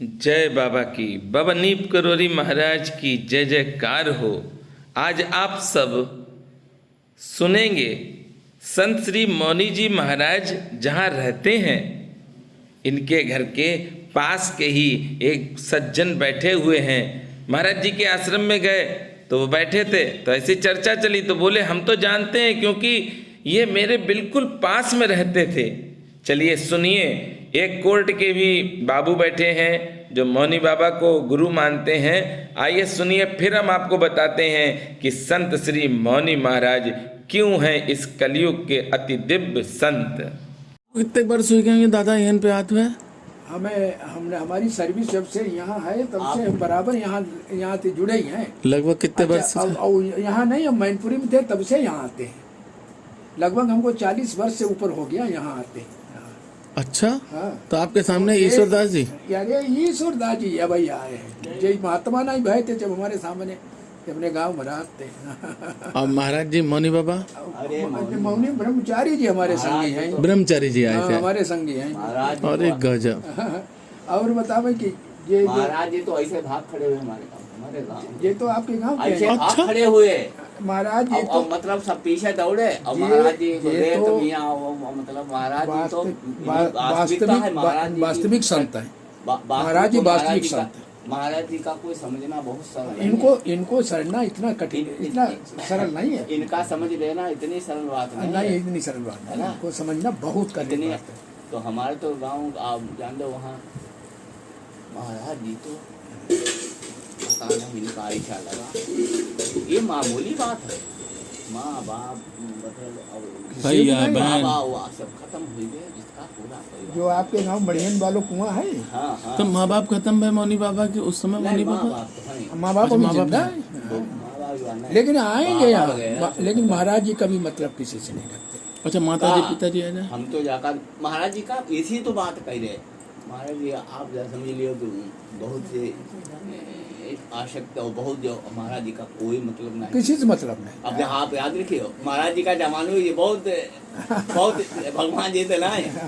जय बाबा की, बाबा नीप करोरी महाराज की जय जयकार हो। आज आप सब सुनेंगे संत श्री मौनी जी महाराज जहाँ रहते हैं, इनके घर के पास के ही एक सज्जन बैठे हुए हैं। महाराज जी के आश्रम में गए तो वो बैठे थे, तो ऐसी चर्चा चली तो बोले हम तो जानते हैं क्योंकि ये मेरे बिल्कुल पास में रहते थे। चलिए सुनिए, एक कोर्ट के भी बाबू बैठे हैं जो मौनी बाबा को गुरु मानते हैं। आइए सुनिए, फिर हम आपको बताते हैं कि संत श्री मौनी महाराज क्यों हैं इस कलयुग के अति दिव्य संत। कितने वर्ष हो गए दादा यहाँ पे आते हुए? हमने हमारी सर्विस जब से यहाँ है तब से हम बराबर यहाँ से जुड़े ही हैं। लगभग कितने वर्ष? यहाँ नहीं, हम मैनपुरी में थे तब से यहाँ आते हैं। लगभग हमको 40 वर्ष से ऊपर हो गया यहाँ आते हैं। अच्छा। हाँ। तो आपके सामने ईश्वरदास जी? अरे ईश्वरदास जी अब ही आए हैं। जय महात्मा नहीं भय थे जब हमारे सामने, अपने गांव में रहते हैं। और महाराज जी मौनी बाबा? मौनी ब्रह्मचारी जी हमारे संगी हैं। ब्रह्मचारी जी आए थे? हमारे संगी हैं। और एक गजब। और बतावे कि ये महाराज जी तो ऐसे भाग खड़े हुए हमारे गाँव। ये तो आपके गांव के ऐसे हैं। भाग खड़े हुए महाराज जी तो मतलब सब पीछे दौड़े और महाराज जी गए तो मियाँ मतलब महाराज जी तो वास्तविक संत है। महाराज जी वास्तविक संत है। महाराज जी का कोई समझना बहुत सरल, इनको सरना इतना कठिन, इतना सरल नहीं है। इनका समझ लेना इतनी सरल बात नहीं, इतनी सरल बात नहीं, इनको समझना बहुत कठिन है। तो हमारे तो गाँव आप जान लो, वहाँ महाराज जी तो पता नहीं इनका ऐसा लगा। ये मामूली बात है, माँ बाप भैया बहन सब खत्म हो गए, जिसका पूरा परिवार। जो आपके गांव बढ़ियन वालों कुआं है। हाँ, हाँ। तो माँ बाप खत्म है मौनी बाबा के उस समय? मौनी बाबा माँ बाप जिंदा है, लेकिन आएंगे यहाँ। लेकिन महाराज जी कभी मतलब किसी से नहीं रखते। अच्छा, माता जी पिताजी है ना? हम तो जाकर महाराज जी का इसी तो बात कह रहे। महाराज जी आप समझ लियो तो बहुत से आशक्त और बहुत जो महाराज जी का कोई मतलब नहीं, किसी से मतलब नहीं। अब आप याद रखियो, महाराज जी का जमाना ये बहुत भगवान जी थे ना,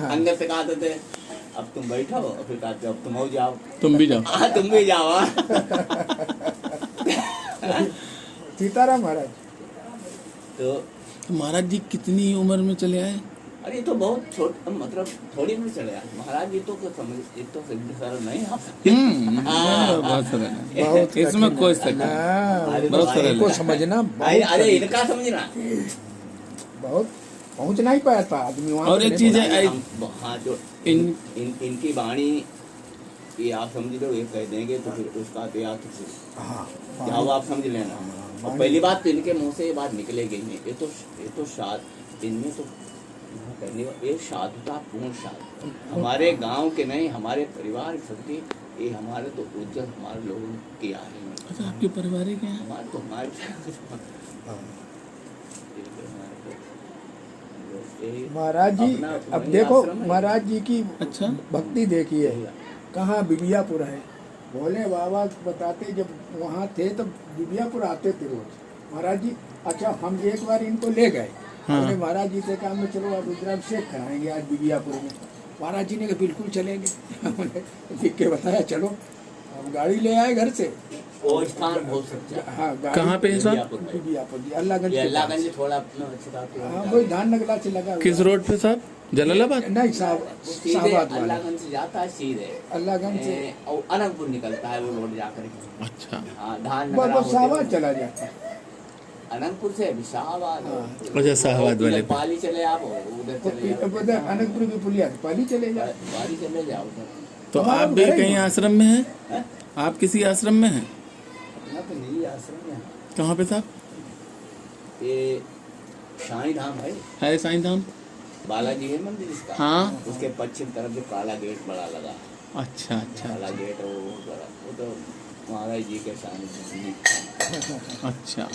अंदर से कहते थे अब तुम बैठो, और फिर कहते अब तुम जाओ, तुम भी जाओ। हाँ तुम भी जाओ। सीताराम महाराज। तो महाराज जी कितनी उम्र में चले आए? अरे तो बहुत छोट मतलब थोड़ी में चले आए महाराज जी। तो समझ ये तो सरल नहीं आप। बहुत सरल है, इसमें कोई शक नहीं, बहुत सरल इनको है। समझना अरे इनका समझना बहुत पहुंच नहीं पाया था आदमी वहाँ। और एक चीज है, हाँ जो इनकी वाणी ये आप समझ लो, ये कह देंगे तो फिर उसका तो याद जाओ आप समझ लेना। और पहली बात तो इनके मुंह से ये बात निकलेगी नहीं। ये तो शाद इनमें तो करने एक साधुता पूर्ण साधु हमारे गांव के नहीं, हमारे परिवार सबके ये हमारे तो उज्जवल हमारे लोगों ने किया है। अच्छा, आपके परिवार के हैं? हमारे तो महाराज जी अब देखो, महाराज जी की अच्छा भक्ति देखिए, कहाँ बिबियापुर है। भोले बाबा बताते जब वहाँ थे तब बिबियापुर आते थे रोज महाराज जी। अच्छा, हम एक बार इनको ले गए। हमने महाराज जी से कहा मैं चलो आप रुद्राभिषेक कराएंगे आज बिबियापुर में। महाराज जी ने कहा बिल्कुल चलेंगे। हमने लिख के बताया चलो, हम गाड़ी ले आए घर से। वो स्थान बहुत सच्चा। हाँ, कहाँ पे है सर? बिबियापुर जी, अल्लाहगंज थोड़ा हाँ, वही धान नगला से लगा। किस रोड पे साहब? जलालाबाद? नहीं, शाहबाद वाला। अल्लाहगंज से जाता है सीधे, अल्लाहगंज से और अनंतपुर निकलता है वो रोड जाकर के। अच्छा, हाँ, धान बस शाहबाद चला जाता है। अनंतपुर से शाहबाद। अच्छा, शाहबाद वाले पे। पाली चले आप उधर चले जाओ, अनंतपुर की पुलिया पाली चले जाए। पाली चले जाओ उधर। तो आप भी कहीं आश्रम में हैं? आप किसी आश्रम में हैं? अपना तो निजी आश्रम है। कहाँ पे साहब? ये साईं धाम है साईं धाम? बालाजी है मंदिर इसका। हाँ, उसके पश्चिम तरफ जो काला गेट बड़ा लगा। अच्छा अच्छा काला गेट है वो बड़ा, वो तो महाराज जी के सामने। अच्छा।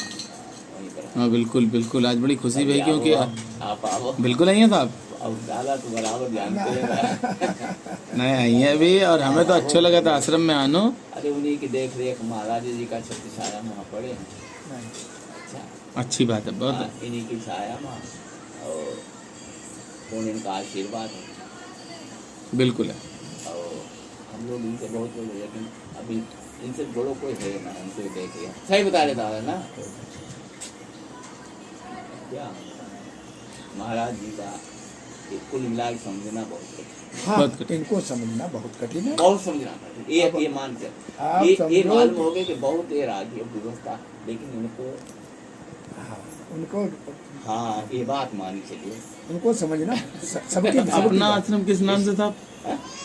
हाँ बिल्कुल बिल्कुल, आज बड़ी खुशी हुई क्योंकि आप आओ। बिल्कुल आई हैं साहब? अब डाला तो बराबर जानते हैं। नहीं आई हैं अभी, और हमें तो अच्छा लगा था आश्रम में आनो। अरे उन्हीं की देख रेख महाराज जी का छत्र छाया वहाँ पड़े हैं। अच्छा, अच्छी बात है बहुत। हाँ, इन्हीं की छाया वहाँ और इनका आशीर्वाद है। बिल्कुल है। और हम लोग इनसे बहुत लोग, लेकिन अभी इनसे बड़ो कोई है ना, हमको देखे सही बता रहे दादा ना। क्या महाराज जी का कुल मिला के समझना बहुत कठिन, हाँ, बहुत कठिन। इनको समझना बहुत कठिन है। बहुत समझना कठिन। ये मान के आप ये समझो मालूम हो गया कि बहुत ये राज्य व्यवस्था, लेकिन इनको हाँ, उनको हाँ ये बात मानी चलिए। उनको समझना सबकी अपना आश्रम किस नाम से था?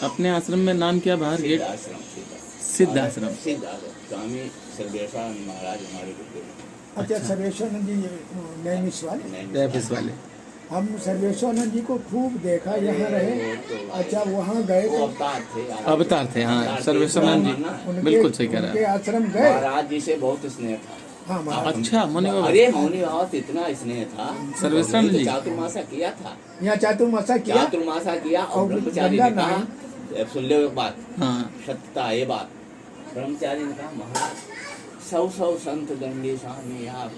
अपने आश्रम में नाम क्या बाहर गेट? सिद्ध आश्रम। सिद्ध आश्रम स्वामी सर्वेश्वरानंद महाराज हमारे गुरुदेव। अच्छा, सर्वेश्वरानंद जी नैमिष वाले, कैफिस वाले। हम सर्वेश्वरानंद जी को खूब देखा, यहाँ रहे। अच्छा, वहाँ गए वो तो अवतार थे, अवतार थे, हाँ, सर्वेश्वरानंद जी। उनके बिल्कुल सही कह रहा उनके है। आश्रम गए। महाराज जी से बहुत स्नेह था। हाँ, महाराज अच्छा, मौनी बाबा। अरे मौनी बाबा से इतना स्नेह था, सर्वेश्वरानंद तो जी। चातुर्मासा किया था, यहाँ चातुर्मासा किया। चातुर्मासा किया और और ब्रह्मचारी गंगा ने कहा, अब सुन लो एक बात, हाँ, सत्यता ये बात, ब्रह्मचारी ने कहा महाराज सौ संत दंडी स्वामी आप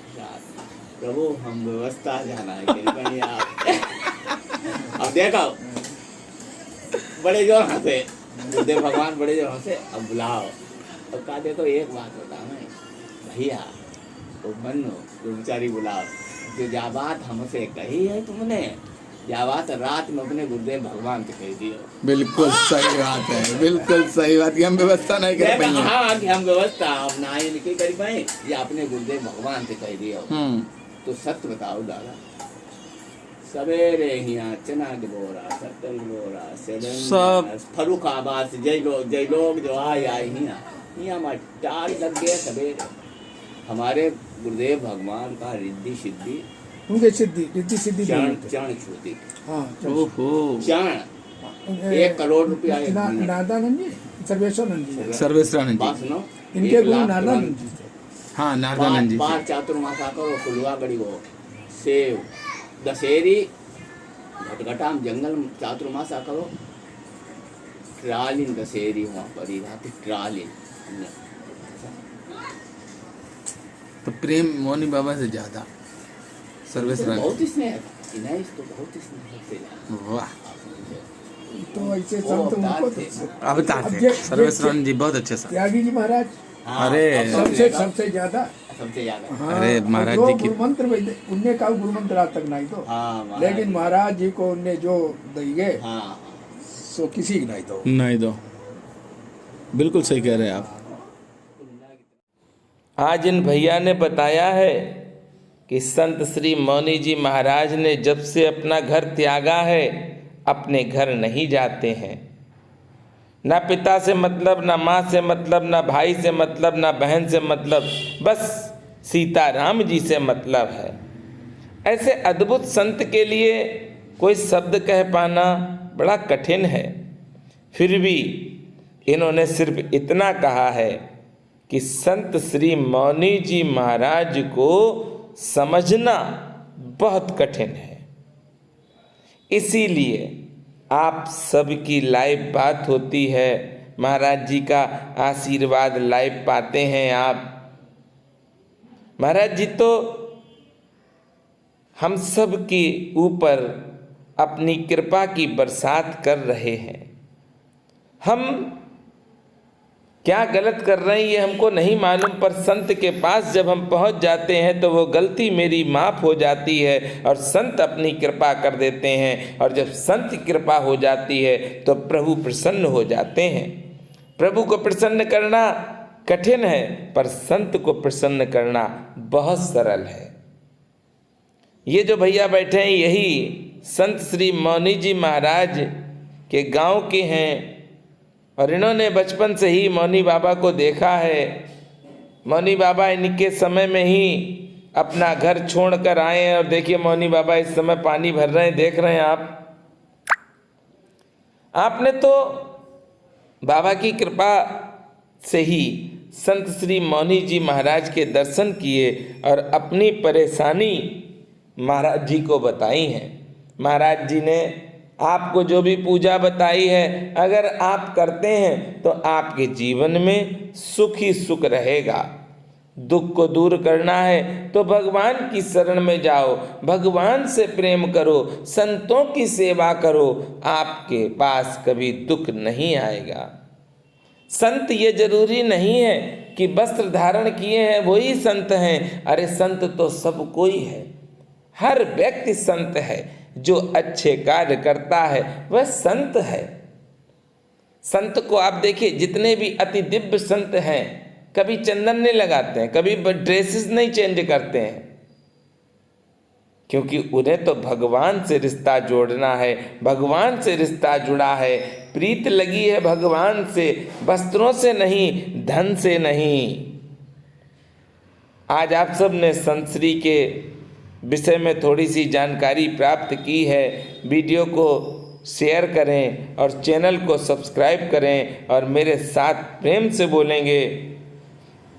प्रभु हम व्यवस्था जाना है कृपया आप। अब देखो बड़े जोर हंसे गुरुदेव भगवान, बड़े जोर हंसे, अब बुलाओ। अब कहा देखो एक बात बताओ ना भैया, तो बनो ब्रह्मचारी बुलाओ, जो जा बात हमसे कही है तुमने, या बात रात में अपने गुरुदेव भगवान से कह दियो। बिल्कुल सही बात है, बिल्कुल सही बात। कि हम व्यवस्था नहीं कर पाएंगे। हाँ कि हम व्यवस्था अब ना ही नहीं कर पाए, या अपने गुरुदेव भगवान से कह दियो। तो सत्य बताओ दादा, सवेरे यहाँ चना के बोरा, शक्कर के बोरा, सब फरुखाबाद से जय लोग जो आए यहाँ हमारे टार लग गए सवेरे। हमारे गुरुदेव भगवान का रिद्धि सिद्धि उनके रिद्धि सिद्धि चरण छूती, हाँ, ओहो, चरण 1 करोड़ रुपया नारदानंद जी, सर्वेश्वरानंद जी, सर्वेश्वरानंद बात जी। सुनो, इनके 1 गुरु लाख नारदानंद जी थे। हाँ, नारदानंद जी। बार चातुर्मासा करो, कुलवा गड़ी हो, सेव दशहरी घटघटा में जंगल में चातुर्मासा करो, ट्रालिन दशहरी वहाँ पर ही रहती, ट्रालिन। तो प्रेम मौनी बाबा से ज्यादा सर्वेश्वरानंद। बहुत स्नेह था, इन्हें इसको बहुत स्नेह थे। वाह, तो ऐसे संत उनको तो अवतार अब थे ये सर्वेश्वरानंद जी, बहुत अच्छे संत। त्यागी जी महाराज हाँ, अरे, अब सबसे ज्यादा। सबसे ज्यादा हाँ, अरे, और महाराज जो जी की- गुरु मंत्र उनने का गुरु मंत्र आज तक नहीं तो, हाँ, महाराज लेकिन महाराज जी को उनने जो दिए हाँ सो किसी की नहीं दो। नहीं दो, बिल्कुल सही कह रहे हैं आप। आज इन भैया ने बताया है कि संत श्री मौनी जी महाराज ने जब से अपना घर त्यागा है, अपने घर नहीं जाते हैं। ना पिता से मतलब, ना माँ से मतलब, ना भाई से मतलब, ना बहन से मतलब, बस सीताराम जी से मतलब है। ऐसे अद्भुत संत के लिए कोई शब्द कह पाना बड़ा कठिन है। फिर भी इन्होंने सिर्फ इतना कहा है कि संत श्री मौनी जी महाराज को समझना बहुत कठिन है। इसीलिए आप सबकी लाइव बात होती है, महाराज जी का आशीर्वाद लाइव पाते हैं आप। महाराज जी तो हम सब के ऊपर अपनी कृपा की बरसात कर रहे हैं। हम क्या गलत कर रहे हैं ये हमको नहीं मालूम, पर संत के पास जब हम पहुंच जाते हैं तो वो गलती मेरी माफ़ हो जाती है और संत अपनी कृपा कर देते हैं। और जब संत की कृपा हो जाती है तो प्रभु प्रसन्न हो जाते हैं। प्रभु को प्रसन्न करना कठिन है, पर संत को प्रसन्न करना बहुत सरल है। ये जो भैया बैठे हैं यही संत श्री मौनी जी महाराज के गांव के हैं, और इन्होंने बचपन से ही मौनी बाबा को देखा है। मौनी बाबा इनके समय में ही अपना घर छोड़कर आए हैं, और देखिए मौनी बाबा इस समय पानी भर रहे हैं, देख रहे हैं आप। आपने तो बाबा की कृपा से ही संत श्री मौनी जी महाराज के दर्शन किए और अपनी परेशानी महाराज जी को बताई है। महाराज जी ने आपको जो भी पूजा बताई है, अगर आप करते हैं तो आपके जीवन में सुख ही सुख रहेगा। दुख को दूर करना है तो भगवान की शरण में जाओ, भगवान से प्रेम करो, संतों की सेवा करो, आपके पास कभी दुख नहीं आएगा। संत ये जरूरी नहीं है कि वस्त्र धारण किए हैं वही संत हैं। अरे संत तो सब कोई है, हर व्यक्ति संत है। जो अच्छे कार्य करता है वह संत है। संत को आप देखिए, जितने भी अति दिव्य संत हैं, कभी चंदन नहीं लगाते हैं, कभी ड्रेसेस नहीं चेंज करते हैं, क्योंकि उन्हें तो भगवान से रिश्ता जोड़ना है, भगवान से रिश्ता जुड़ा है, प्रीत लगी है भगवान से, वस्त्रों से नहीं, धन से नहीं। आज आप सब ने संत श्री के विषय में थोड़ी सी जानकारी प्राप्त की है। वीडियो को शेयर करें और चैनल को सब्सक्राइब करें और मेरे साथ प्रेम से बोलेंगे,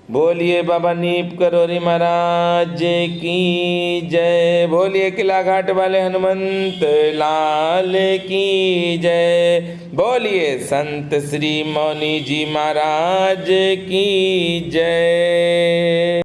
बोलिए बाबा नीप करोरी महाराज की जय, बोलिए किला घाट वाले हनुमंत लाल की जय, बोलिए संत श्री मौनी जी महाराज की जय।